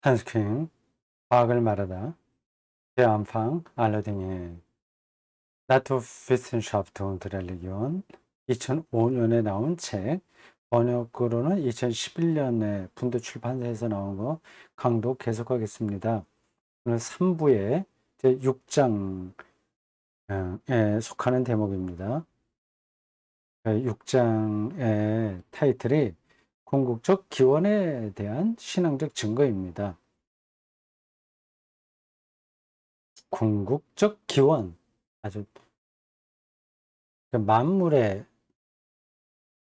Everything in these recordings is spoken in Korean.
한스킹, 과학을 말하다, der Anfang aller Dinge, Naturwissenschaft und Religion, 2005년에 나온 책, 번역으로는 2011년에 분도 출판사에서 나온 거 강도 계속하겠습니다. 오늘 3부의 제6장에 속하는 대목입니다. 6장의 타이틀이 궁극적 기원에 대한 신앙적 증거입니다. 궁극적 기원, 아주 만물의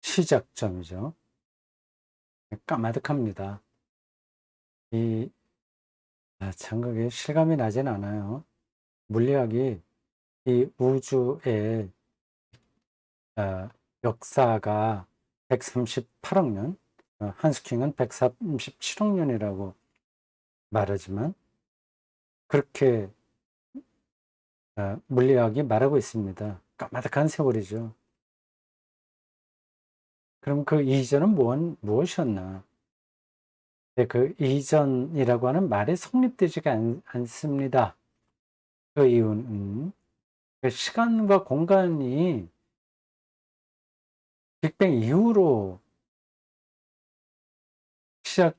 시작점이죠. 까마득합니다. 이 참 그게 실감이 나진 않아요. 물리학이 이 우주의 역사가 138억 년, 한스킹은 137억 년이라고 말하지만 그렇게 물리학이 말하고 있습니다. 까마득한 세월이죠. 그럼 그 이전은 무엇이었나? 그 이전이라고 하는 말이 성립되지가 않습니다. 그 이유는 시간과 공간이 빅뱅 이후로 시작,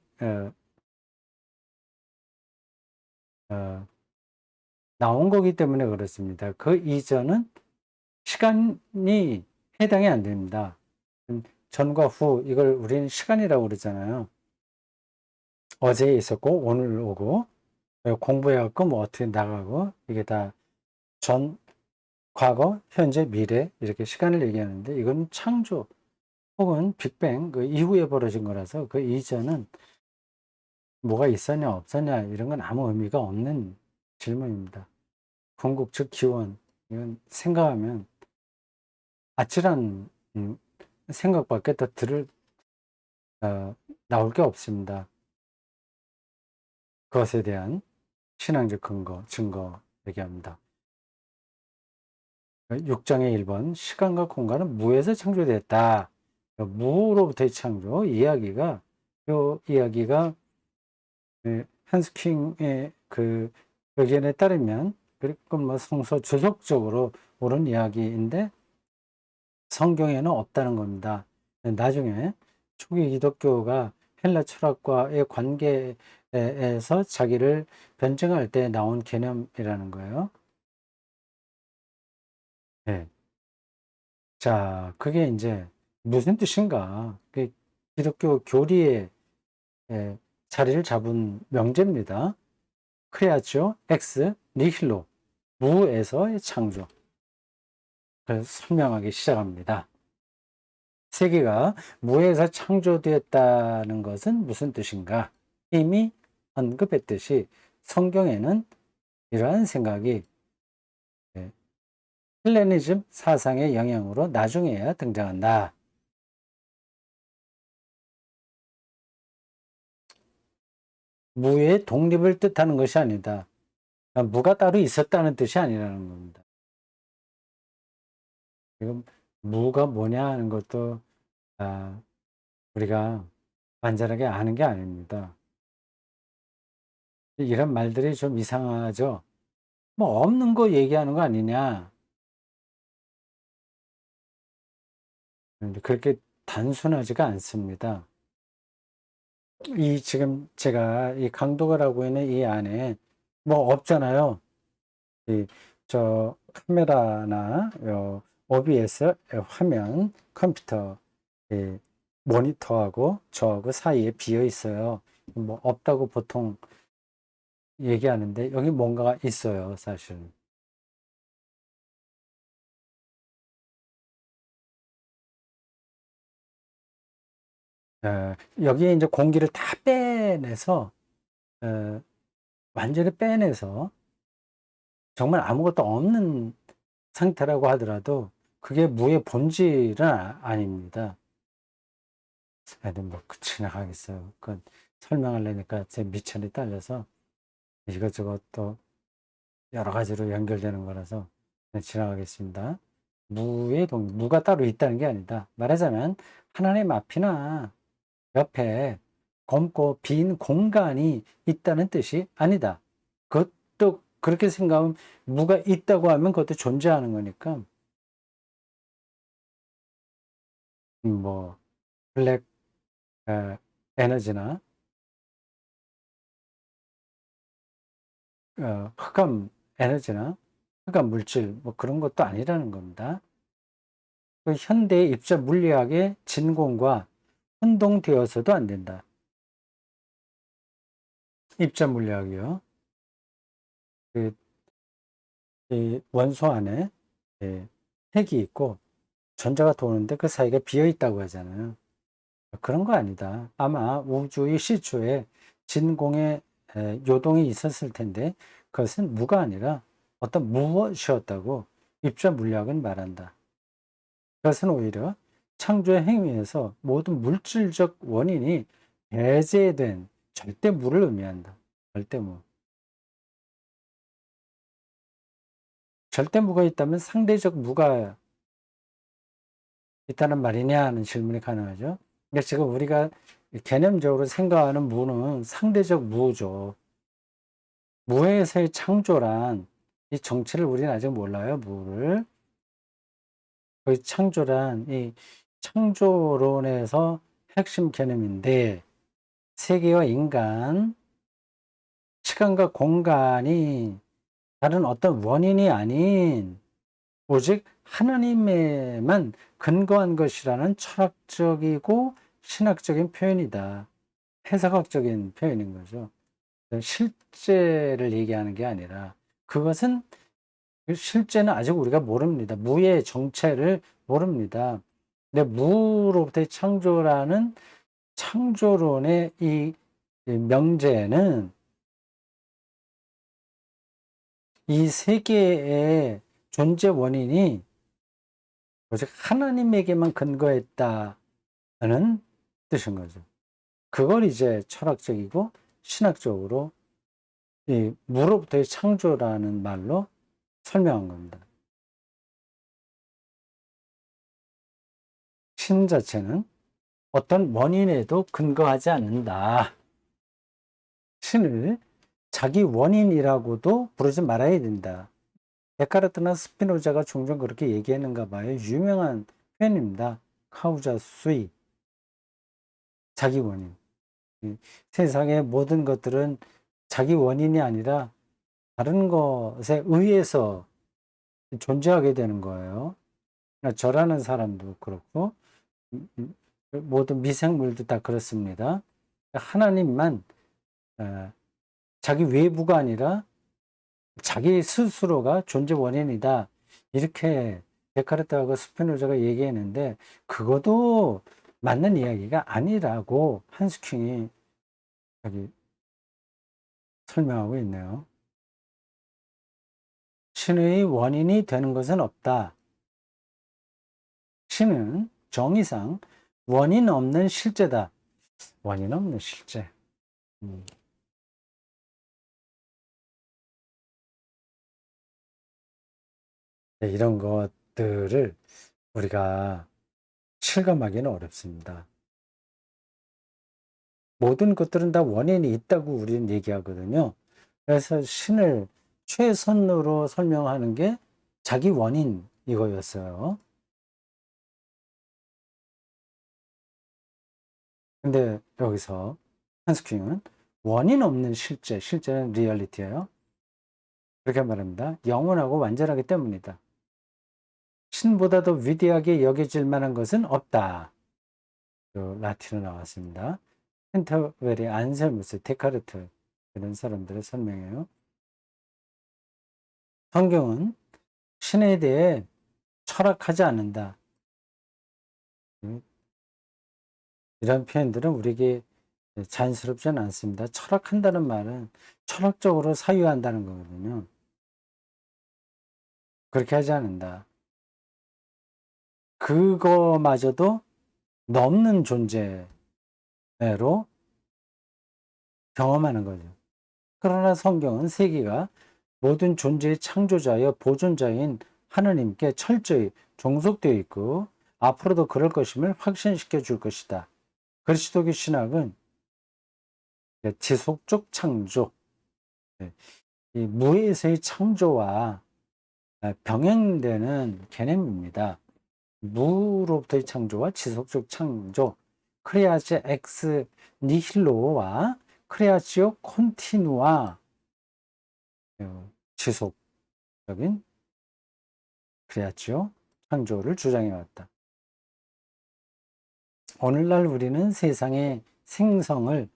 나온 거기 때문에 그렇습니다. 그 이전은 시간이 해당이 안 됩니다. 전과 후, 이걸 우리는 시간이라고 그러잖아요. 어제 있었고, 오늘 오고, 공부해갖고, 뭐 어떻게 나가고, 이게 다 전, 과거, 현재, 미래, 이렇게 시간을 얘기하는데, 이건 창조, 혹은 빅뱅, 그 이후에 벌어진 거라서, 그 이전은 뭐가 있었냐, 없었냐, 이런 건 아무 의미가 없는 질문입니다. 궁극적 기원, 이건 생각하면 아찔한 생각밖에 더 나올 게 없습니다. 그것에 대한 신앙적 증거 얘기합니다. 6장의 1번, 시간과 공간은 무에서 창조됐다. 무로부터의 창조, 이야기가, 이 이야기가 한스킹의 그 의견에 따르면, 그리고 뭐 성서 주석적으로 옳은 이야기인데, 성경에는 없다는 겁니다. 나중에 초기 기독교가 헬라 철학과의 관계에서 자기를 변증할 때 나온 개념이라는 거예요. 네. 자, 그게 이제 무슨 뜻인가? 그 기독교 교리에 자리를 잡은 명제입니다. 크레아치오 엑스 니힐로, 무에서의 창조. 그래서 설명하기 시작합니다. 세계가 무에서 창조되었다는 것은 무슨 뜻인가? 이미 언급했듯이 성경에는 이러한 생각이 헬레니즘 사상의 영향으로 나중에야 등장한다. 무의 독립을 뜻하는 것이 아니다. 무가 따로 있었다는 뜻이 아니라는 겁니다. 지금 무가 뭐냐 하는 것도 우리가 완전하게 아는 게 아닙니다. 이런 말들이 좀 이상하죠. 뭐 없는 거 얘기하는 거 아니냐. 그렇게 단순하지가 않습니다. 지금 제가 이 강도가라고 있는 이 안에 뭐 없잖아요. 저 카메라나 OBS 화면, 컴퓨터 모니터하고 저하고 사이에 비어 있어요. 뭐 없다고 보통 얘기하는데 여기 뭔가가 있어요, 사실. 여기에 이제 공기를 다 빼내서 완전히 빼내서 정말 아무것도 없는 상태라고 하더라도 그게 무의 본질은 아닙니다. 하여튼 뭐 지나가겠어요. 그 설명하려니까 제 미천이 딸려서 이것저것 또 여러 가지로 연결되는 거라서 그냥 지나가겠습니다. 무가 따로 있다는 게 아니다. 말하자면 하나님 앞이나 옆에 검고 빈 공간이 있다는 뜻이 아니다. 그것도 그렇게 생각하면 무가 있다고 하면 그것도 존재하는 거니까 뭐 블랙 에너지나 흑암 에너지나 흑암 물질 뭐 그런 것도 아니라는 겁니다. 그 현대의 입자 물리학의 진공과 혼동되어서도 안 된다. 입자 물리학이요. 그, 이 원소 안에 핵이 있고 전자가 도는데 그 사이가 비어 있다고 하잖아요. 그런 거 아니다. 아마 우주의 시초에 진공의 요동이 있었을 텐데 그것은 무가 아니라 어떤 무엇이었다고 입자 물리학은 말한다. 그것은 오히려 창조의 행위에서 모든 물질적 원인이 배제된 절대무를 의미한다. 절대무. 절대무가 있다면 상대적 무가 있다는 말이냐 하는 질문이 가능하죠. 근데 지금 우리가 개념적으로 생각하는 무는 상대적 무죠. 무에서의 창조란 이 정체를 우리는 아직 몰라요. 무를. 그 창조란 이 창조론에서 핵심 개념인데 세계와 인간, 시간과 공간이 다른 어떤 원인이 아닌 오직 하나님에만 근거한 것이라는 철학적이고 신학적인 표현이다. 해석학적인 표현인 거죠. 실제를 얘기하는 게 아니라 그것은 실제는 아직 우리가 모릅니다. 무의 정체를 모릅니다. 근데 무로부터의 창조라는 창조론의 이 명제는 이 세계의 존재 원인이 오직 하나님에게만 근거했다는 뜻인 거죠. 그걸 이제 철학적이고 신학적으로 이 무로부터의 창조라는 말로 설명한 겁니다. 신 자체는 어떤 원인에도 근거하지 않는다. 신을 자기 원인이라고도 부르지 말아야 된다. 데카르트나 스피노자가 종종 그렇게 얘기했는가 봐요. 유명한 표현입니다. 카우자 수이. 자기 원인. 세상의 모든 것들은 자기 원인이 아니라 다른 것에 의해서 존재하게 되는 거예요. 그러니까 저라는 사람도 그렇고 모든 미생물도 다 그렇습니다. 하나님만 자기 외부가 아니라 자기 스스로가 존재 원인이다. 이렇게 데카르트하고 스피노자가 얘기했는데 그것도 맞는 이야기가 아니라고 한스킹이 여기 설명하고 있네요. 신의 원인이 되는 것은 없다. 신은 정의상 원인 없는 실제다. 원인 없는 실제. 이런 것들을 우리가 실감하기는 어렵습니다. 모든 것들은 다 원인이 있다고 우리는 얘기하거든요. 그래서 신을 최선으로 설명하는 게 자기 원인 이거였어요. 근데 여기서 한스킹은 원인 없는 실제, 실제는 리얼리티예요. 그렇게 말합니다. 영원하고 완전하기 때문이다. 신보다 더 위대하게 여겨질 만한 것은 없다. 라틴어 나왔습니다. 펜터베리, 안셀무스, 데카르트 이런 사람들의 설명이에요. 성경은 신에 대해 철학하지 않는다. 이런 표현들은 우리에게 자연스럽지는 않습니다. 철학한다는 말은 철학적으로 사유한다는 거거든요. 그렇게 하지 않는다. 그거마저도 넘는 존재로 경험하는 거죠. 그러나 성경은 세계가 모든 존재의 창조자여 보존자인 하느님께 철저히 종속되어 있고 앞으로도 그럴 것임을 확신시켜 줄 것이다. 그리스도교 신학은 지속적 창조, 네, 이 무에서의 창조와 병행되는 개념입니다. 무로부터의 창조와 지속적 창조, 크레아체 엑스 니힐로와 크레아치오 콘티누아, 지속적인 크레아치오 창조를 주장해 왔다. 오늘날 우리는 세상의 생성을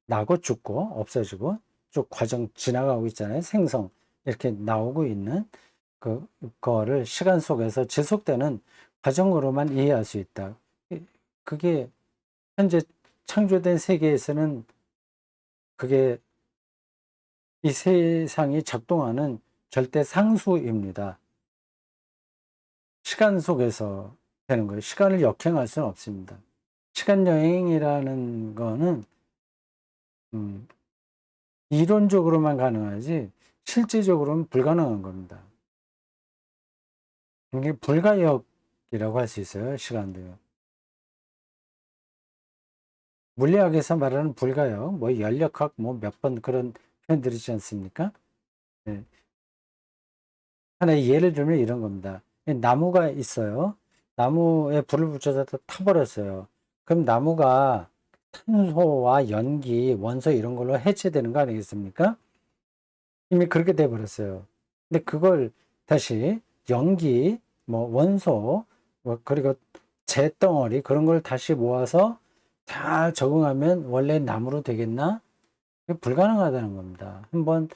나고 죽고 없어지고 쭉 과정 지나가고 있잖아요. 생성 이렇게 나오고 있는 그거를 시간 속에서 지속되는 과정으로만 이해할 수 있다. 그게 현재 창조된 세계에서는 그게 이 세상이 작동하는 절대 상수입니다. 시간 속에서 되는 거예요. 시간을 역행할 수는 없습니다. 시간 여행이라는 거는 이론적으로만 가능하지 실제적으로는 불가능한 겁니다. 이게 불가역이라고 할 수 있어요. 시간도요. 물리학에서 말하는 불가역, 뭐 연력학, 뭐 몇 번 그런 표현들이 있지 않습니까? 네. 하나의 예를 들면 이런 겁니다. 나무가 있어요. 나무에 불을 붙여서 타버렸어요. 그럼 나무가 탄소와 연기, 원소 이런 걸로 해체되는 거 아니겠습니까? 이미 그렇게 돼 버렸어요. 근데 그걸 다시 연기, 뭐 원소, 뭐 그리고 재덩어리 그런 걸 다시 모아서 잘 적응하면 원래 나무로 되겠나? 그게 불가능하다는 겁니다. 한번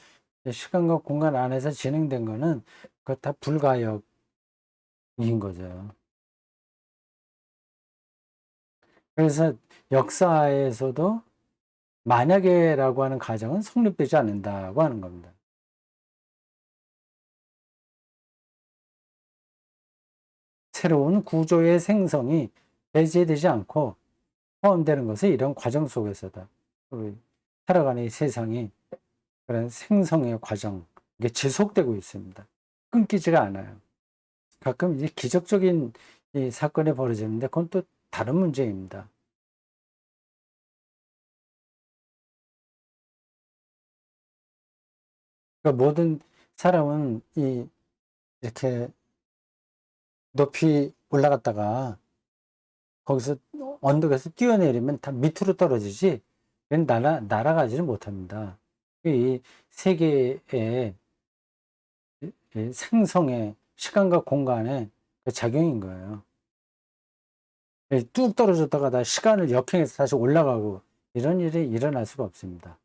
시간과 공간 안에서 진행된 거는 그거 다 불가역인 거죠. 그래서 역사에서도 만약에라고 하는 가정은 성립되지 않는다고 하는 겁니다. 새로운 구조의 생성이 배제되지 않고 포함되는 것은 이런 과정 속에서다. 우리 살아가는 이 세상이 그런 생성의 과정, 이게 지속되고 있습니다. 끊기지가 않아요. 가끔 이제 기적적인 이 사건이 벌어지는데 그건 또 다른 문제입니다. 그러니까 모든 사람은 이렇게 높이 올라갔다가 거기서 언덕에서 뛰어내리면 다 밑으로 떨어지지 날아가지는 못합니다. 이 세계의 이 생성의 시간과 공간의 그 작용인 거예요. 뚝 떨어졌다가 다 시간을 역행해서 다시 올라가고 이런 일이 일어날 수가 없습니다.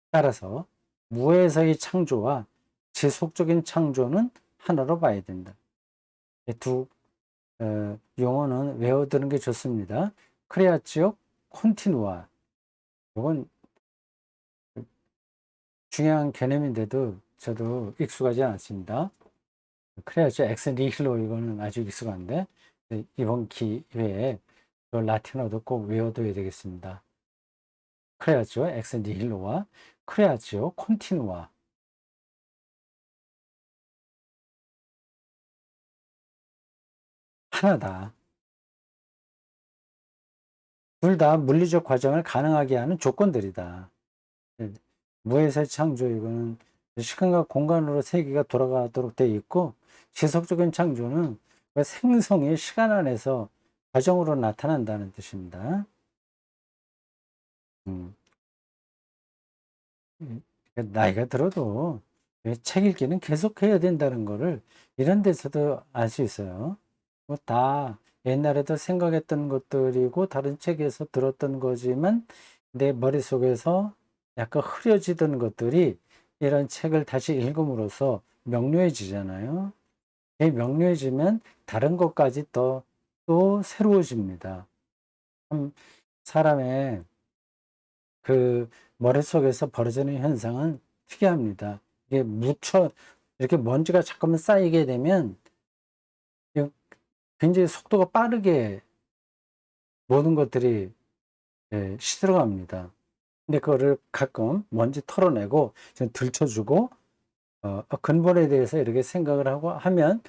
따라서 무에서의 창조와 지속적인 창조는 하나로 봐야 된다. 두 용어는 외워두는 게 좋습니다. 크레아치오 콘티누아. 이건 중요한 개념인데도 저도 익숙하지 않습니다. 크레아치오 엑스 니힐로 이거는 아주 익숙한데 이번 기회에 라틴어도 꼭 외워둬야 되겠습니다. 크레아치오 엑스 니힐로와 크레아치오 콘티누아. 하나다. 둘 다 물리적 과정을 가능하게 하는 조건들이다. 무에서 창조 이거는 시간과 공간으로 세계가 돌아가도록 되어 있고 지속적인 창조는 그 생성의 시간 안에서 과정으로 나타난다는 뜻입니다. 음, 나이가 들어도 책 읽기는 계속해야 된다는 거를 이런 데서도 알 수 있어요. 뭐다 옛날에도 생각했던 것들이고 다른 책에서 들었던 거지만 내 머릿속에서 약간 흐려지던 것들이 이런 책을 다시 읽음으로써 명료해지잖아요. 명료해지면 다른 것까지 또 새로워집니다. 사람의 그 머릿속에서 벌어지는 현상은 특이합니다. 이게 이렇게 먼지가 잠깐만 쌓이게 되면 굉장히 속도가 빠르게 모든 것들이 시들어갑니다. 근데 그거를 가끔 먼지 털어내고 좀 들춰주고 근본에 대해서 이렇게 생각을 하고 하면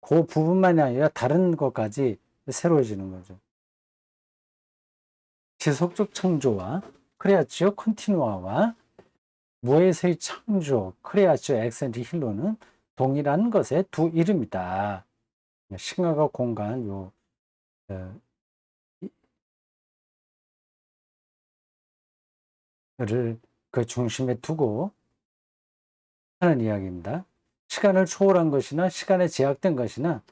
그 부분만이 아니라 다른 것까지 새로워지는 거죠. 지속적 창조와 크레아치오 컨티누아와 무에서의 창조 크레아치오 엑센트 힐로는 동일한 것의 두 이름이다. 시간과 공간 요 를 그 중심에 두고 하는 이야기입니다. 시간을 초월한 것이나 시간에 제약된 것이나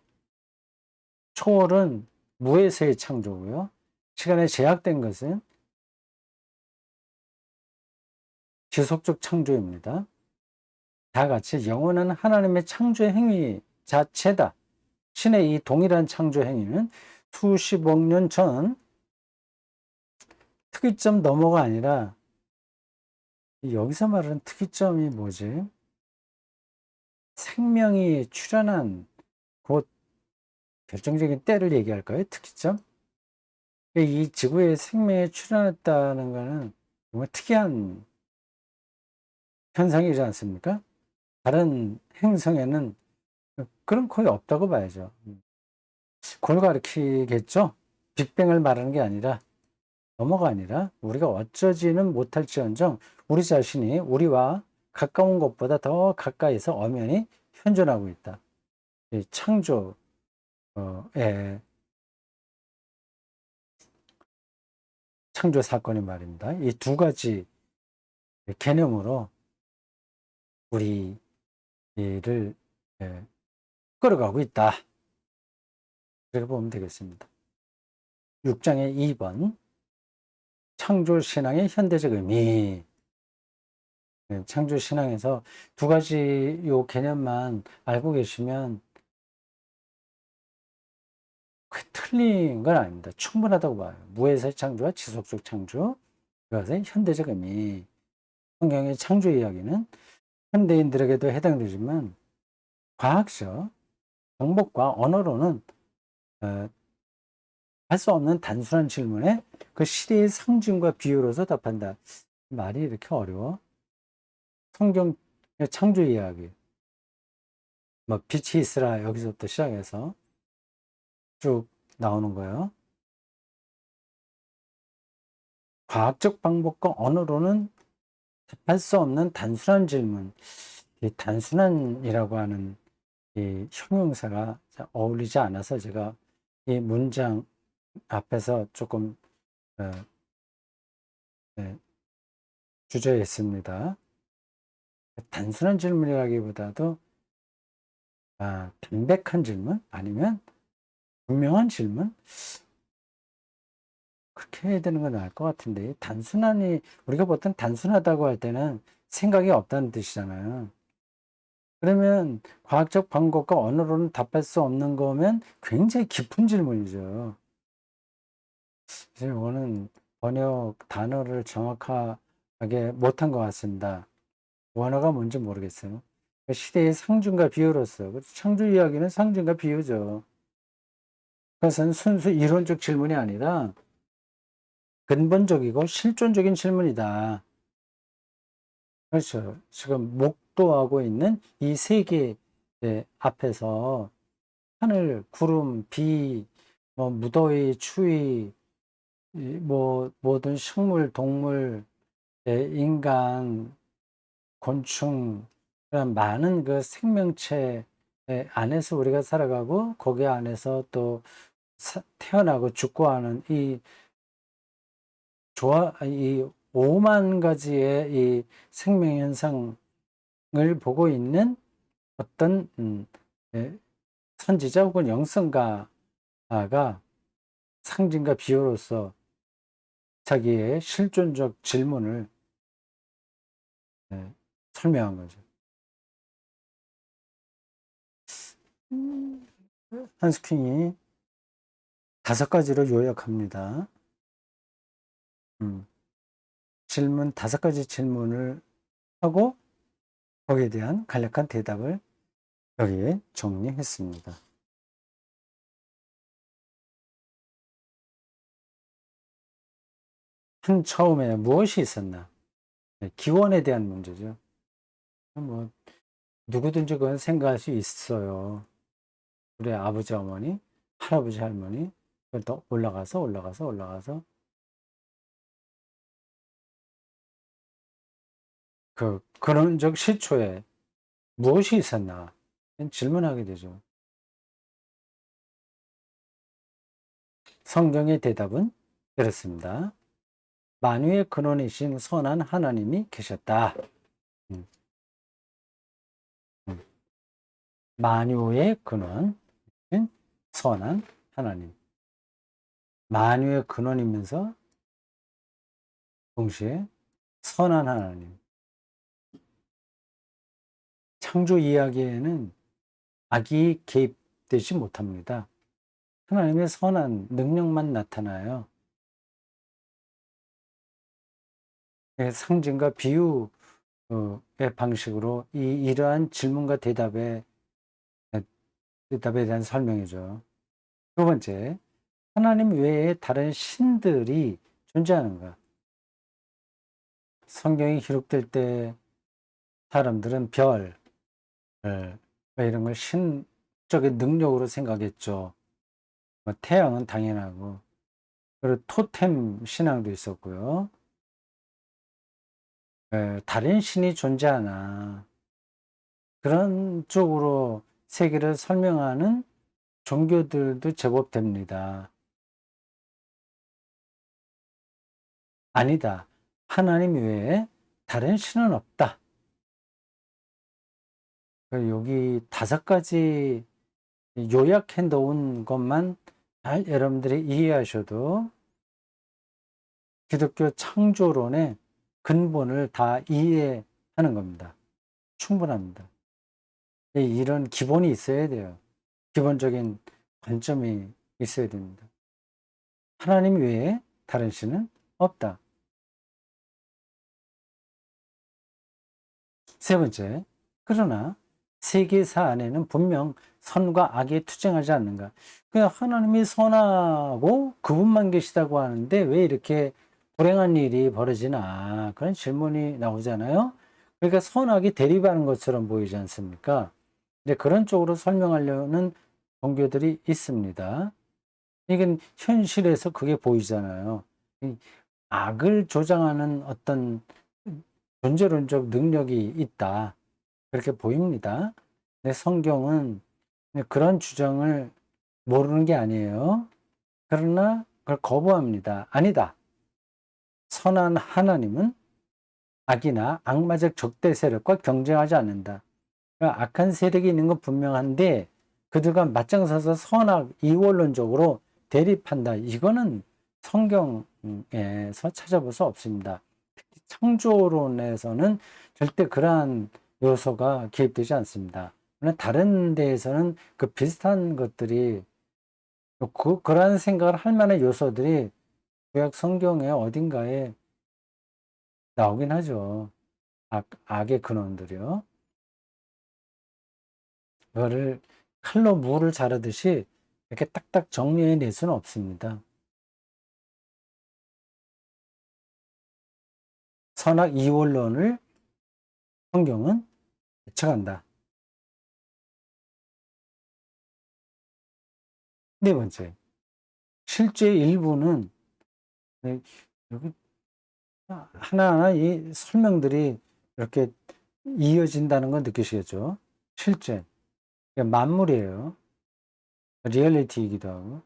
초월은 무에서의 창조고요. 시간에 제약된 것은 지속적 창조입니다. 다 같이 영원한 하나님의 창조 행위 자체다. 신의 이 동일한 창조 행위는 수십억 년 전 특이점 너머가 아니라 여기서 말하는 특이점이 뭐지? 생명이 출현한 곧 결정적인 때를 얘기할까요? 특이점? 이 지구에 생명이 출현했다는 것은 정말 특이한 현상이지 않습니까? 다른 행성에는 그런 거의 없다고 봐야죠. 그걸 가리키겠죠? 빅뱅을 말하는 게 아니라 넘어가 아니라 우리가 어쩌지는 못할지언정 우리 자신이 우리와 가까운 것보다 더 가까이서 엄연히 현존하고 있다. 이 창조의 창조 사건이 말입니다. 이 두 가지 개념으로 우리를 끌어가고 있다. 그렇게 보면 되겠습니다. 6장의 2번 창조신앙의 현대적 의미. 창조신앙에서 두 가지 요 개념만 알고 계시면 틀린 건 아닙니다. 충분하다고 봐요. 무에서의 창조와 지속적 창조, 그것의 현대적 의미. 성경의 창조 이야기는 현대인들에게도 해당되지만 과학적 정복과 언어로는 할 수 없는 단순한 질문에 그 시대의 상징과 비유로서 답한다. 말이 이렇게 어려워? 성경 창조 이야기, 뭐 빛이 있으라 여기서부터 시작해서 쭉 나오는 거예요. 과학적 방법과 언어로는 답할 수 없는 단순한 질문. 이 단순한이라고 하는 이 형용사가 어울리지 않아서 제가 이 문장 앞에서 조금 네, 주저했습니다. 단순한 질문이라기보다도 담백한 질문 아니면 분명한 질문 그렇게 해야 되는 건 나을 것 같은데 단순하니 우리가 보통 단순하다고 할 때는 생각이 없다는 뜻이잖아요. 그러면 과학적 방법과 언어로는 답할 수 없는 거면 굉장히 깊은 질문이죠. 그래서 이거는 번역 단어를 정확하게 못한 것 같습니다. 원어가 뭔지 모르겠어요. 시대의 상징과 비유로서 창조 이야기는 상징과 비유죠. 그것은 순수 이론적 질문이 아니라 근본적이고 실존적인 질문이다. 그렇죠. 지금 목도하고 있는 이 세계 앞에서 하늘, 구름, 비, 뭐 무더위, 추위, 뭐 모든 식물, 동물, 인간, 곤충, 그런 많은 그 생명체 안에서 우리가 살아가고 거기 안에서 또 태어나고 죽고 하는 이 5만 가지의 이 생명 현상을 보고 있는 어떤 선지자 혹은 영성가가 상징과 비유로서 자기의 실존적 질문을 설명한 거죠. 한스킹이 5가지로 요약합니다. 질문 5가지 질문을 하고 거기에 대한 간략한 대답을 여기에 정리했습니다. 한 처음에 무엇이 있었나? 기원에 대한 문제죠. 뭐 누구든지 그건 생각할 수 있어요. 우리 아버지, 어머니, 할아버지, 할머니 또 올라가서 그 근원적 시초에 무엇이 있었나 질문하게 되죠. 성경의 대답은 이렇습니다. 만유의 근원이신 선한 하나님이 계셨다. 음, 음. 만유의 근원인 선한 하나님. 만유의 근원이면서 동시에 선한 하나님. 창조 이야기에는 악이 개입되지 못합니다. 하나님의 선한 능력만 나타나요. 상징과 비유의 방식으로 이러한 질문과 대답에 대한 설명이죠. 두 번째, 하나님 외에 다른 신들이 존재하는가? 성경이 기록될 때 사람들은 별, 이런 걸 신적인 능력으로 생각했죠. 태양은 당연하고, 그리고 토템 신앙도 있었고요. 다른 신이 존재하나 그런 쪽으로 세계를 설명하는 종교들도 제법 됩니다. 아니다. 하나님 외에 다른 신은 없다. 여기 5가지 요약해 놓은 것만 잘 여러분들이 이해하셔도 기독교 창조론의 근본을 다 이해하는 겁니다. 충분합니다. 이런 기본이 있어야 돼요. 기본적인 관점이 있어야 됩니다. 하나님 외에 다른 신은 없다. 세 번째, 그러나 세계사 안에는 분명 선과 악이 투쟁하지 않는가. 그냥 하나님이 선하고 그분만 계시다고 하는데 왜 이렇게 불행한 일이 벌어지나 그런 질문이 나오잖아요. 그러니까 선악이 대립하는 것처럼 보이지 않습니까? 이제 그런 쪽으로 설명하려는 종교들이 있습니다. 이건 현실에서 그게 보이잖아요. 악을 조장하는 어떤 존재론적 능력이 있다. 그렇게 보입니다. 근데 성경은 그런 주장을 모르는 게 아니에요. 그러나 그걸 거부합니다. 아니다. 선한 하나님은 악이나 악마적 적대 세력과 경쟁하지 않는다. 그러니까 악한 세력이 있는 건 분명한데 그들과 맞짱서서 선악 이원론적으로 대립한다. 이거는 성경에서 찾아볼 수 없습니다. 특히 창조론에서는 절대 그러한 요소가 개입되지 않습니다. 다른 데에서는 그 비슷한 것들이 그러한 생각을 할 만한 요소들이 구약 성경의 어딘가에 나오긴 하죠. 악의 근원들이요. 그거를 칼로 무를 자르듯이 이렇게 딱딱 정리해 낼 수는 없습니다. 선악 이원론을 성경은 배척한다. 네 번째, 실제 일부는 여기 하나하나 이 설명들이 이렇게 이어진다는 건 느끼시겠죠? 실제 만물이에요. 리얼리티이기도 하고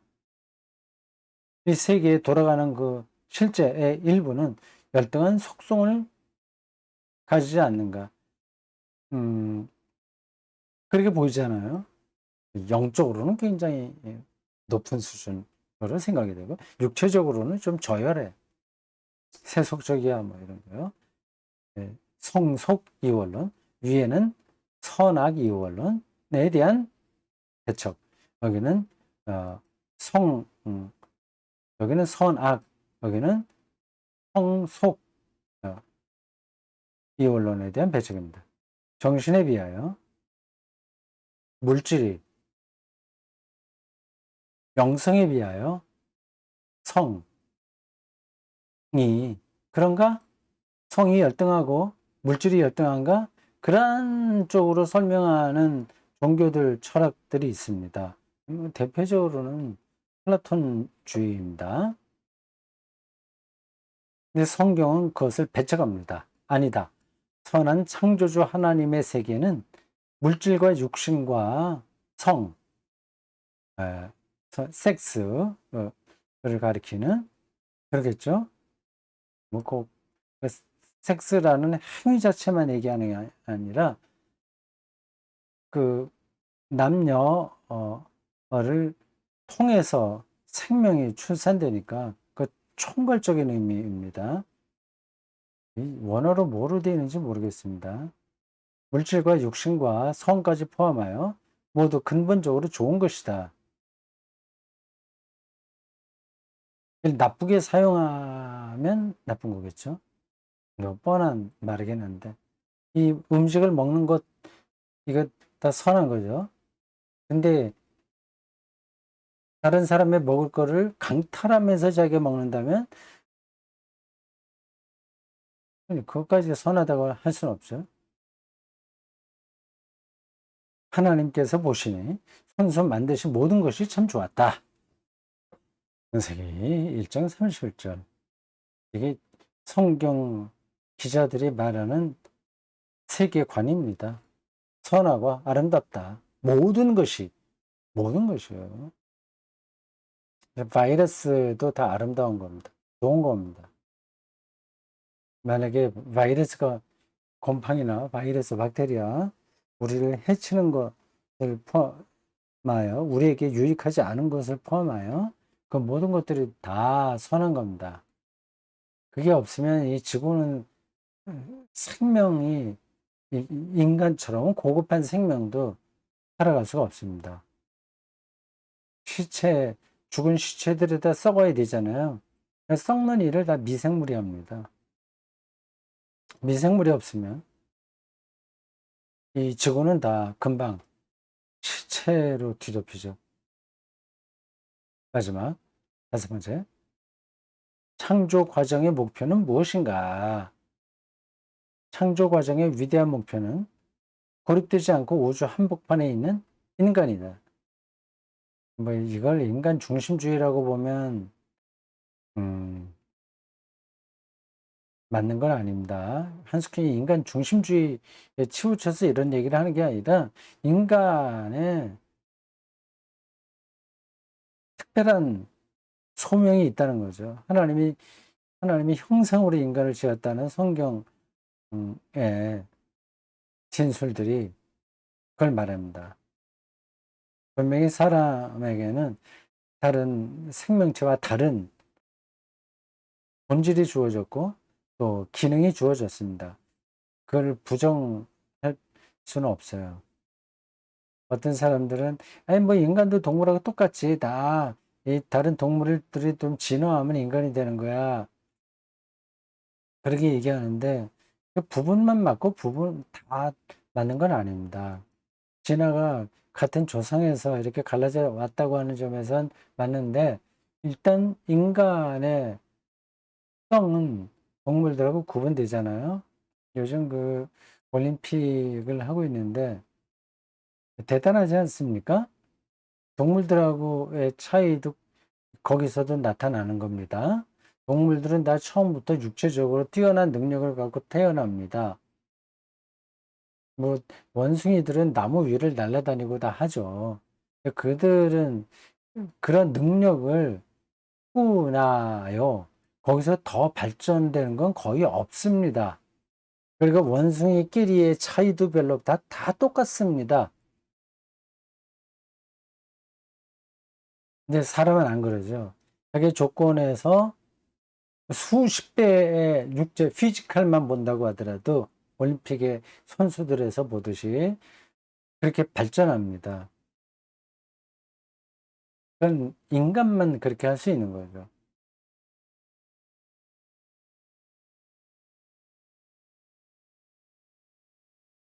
이 세계에 돌아가는 그 실제의 일부는 열등한 속성을 가지지 않는가? 음, 그렇게 보이잖아요. 영적으로는 굉장히 높은 수준으로 생각이 되고 육체적으로는 좀 저열해. 세속적이야 뭐 이런 거요. 성속 이원론, 위에는 선악 이원론에 대한 대척. 여기는 어, 성 여기는 선악, 여기는 성속 이원론에 대한 배척입니다. 정신에 비하여 물질이, 영성에 비하여 성이 그런가? 성이 열등하고 물질이 열등한가? 그러한 쪽으로 설명하는 종교들, 철학들이 있습니다. 대표적으로는 플라톤주의입니다. 근데 성경은 그것을 배척합니다. 아니다. 선한 창조주 하나님의 세계는 물질과 육신과 성, 섹스를 가리키는, 그러겠죠? 뭐, 그 섹스라는 행위 자체만 얘기하는 게 아니라, 그 남녀를 통해서 생명이 출산되니까 그 총괄적인 의미입니다. 원어로 뭐로 되어 있는지 모르겠습니다. 물질과 육신과 성까지 포함하여 모두 근본적으로 좋은 것이다. 나쁘게 사용하면 나쁜 거겠죠. 뻔한 말이긴 한데, 이 음식을 먹는 것, 이거 다 선한 거죠. 근데 다른 사람의 먹을 거를 강탈하면서 자기가 먹는다면 그것까지 선하다고 할 수는 없죠. 하나님께서 보시니 손수 만드신 모든 것이 참 좋았다. 창세기 1장 31절. 이게 성경 기자들이 말하는 세계관입니다. 선하고 아름답다. 모든 것이요. 바이러스도 다 아름다운 겁니다. 좋은 겁니다. 만약에 바이러스가 곰팡이나 바이러스, 박테리아, 우리를 해치는 것을 포함하여, 우리에게 유익하지 않은 것을 포함하여 그 모든 것들이 다 선한 겁니다. 그게 없으면 이 지구는 생명이 인간처럼 고급한 생명도 살아갈 수가 없습니다. 죽은 시체들이 다 썩어야 되잖아요. 썩는 일을 다 미생물이 합니다. 미생물이 없으면 이 지구는 다 금방 시체로 뒤덮이죠. 마지막, 다섯 번째. 창조 과정의 목표는 무엇인가? 창조 과정의 위대한 목표는 고립되지 않고 우주 한복판에 있는 인간이다. 뭐 이걸 인간 중심주의라고 보면 맞는 건 아닙니다. 한스킨이 인간 중심주의에 치우쳐서 이런 얘기를 하는 게 아니라 인간의 특별한 소명이 있다는 거죠. 하나님이 형상으로 인간을 지었다는 성경의 진술들이 그걸 말합니다. 분명히 사람에게는 다른 생명체와 다른 본질이 주어졌고 또 기능이 주어졌습니다. 그걸 부정할 수는 없어요. 어떤 사람들은 아니 뭐 인간도 동물하고 똑같지, 다 이 다른 동물들이 좀 진화하면 인간이 되는 거야, 그렇게 얘기하는데 그 부분만 맞고 부분 다 맞는 건 아닙니다. 진화가 같은 조상에서 이렇게 갈라져 왔다고 하는 점에선 맞는데, 일단 인간의 성은 동물들하고 구분되잖아요. 요즘 그 올림픽을 하고 있는데 대단하지 않습니까? 동물들하고의 차이도 거기서도 나타나는 겁니다. 동물들은 다 처음부터 육체적으로 뛰어난 능력을 갖고 태어납니다. 뭐 원숭이들은 나무 위를 날아다니고 다 하죠. 그들은 그런 능력을 꾸나요. 거기서 더 발전되는 건 거의 없습니다. 그리고 원숭이끼리의 차이도 별로 다 똑같습니다. 근데 사람은 안 그러죠. 자기 조건에서 수십 배의 육체 피지컬만 본다고 하더라도 올림픽의 선수들에서 보듯이 그렇게 발전합니다. 그건 인간만 그렇게 할 수 있는 거죠.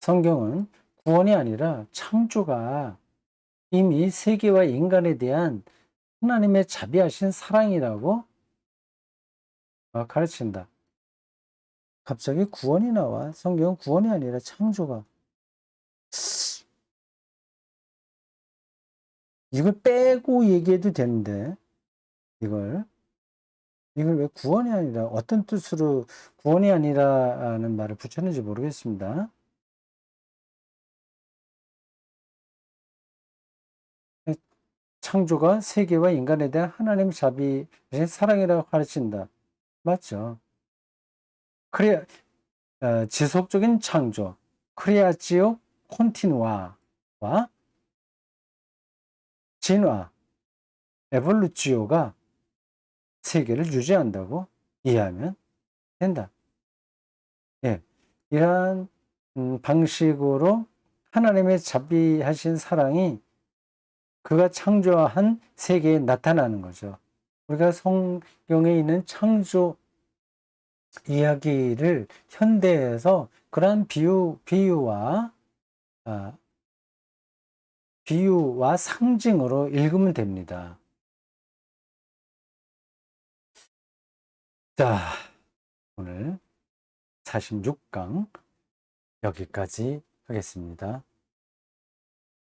성경은 구원이 아니라 창조가 이미 세계와 인간에 대한 하나님의 자비하신 사랑이라고 가르친다. 갑자기 구원이 나와. 성경은 구원이 아니라 창조가. 이걸 빼고 얘기해도 되는데, 이걸. 이걸 왜 구원이 아니라 어떤 뜻으로 구원이 아니라는 말을 붙였는지 모르겠습니다. 창조가 세계와 인간에 대한 하나님 자비의 사랑이라고 가르친다. 맞죠? 크리아, 지속적인 창조, 크리아지오 콘티누아와 진화, 에볼루치오가 세계를 유지한다고 이해하면 된다. 예, 이러한 방식으로 하나님의 자비하신 사랑이 그가 창조한 세계에 나타나는 거죠. 우리가 성경에 있는 창조 이야기를 현대에서 그러한 아, 비유와 상징으로 읽으면 됩니다. 자, 오늘 46강 여기까지 하겠습니다.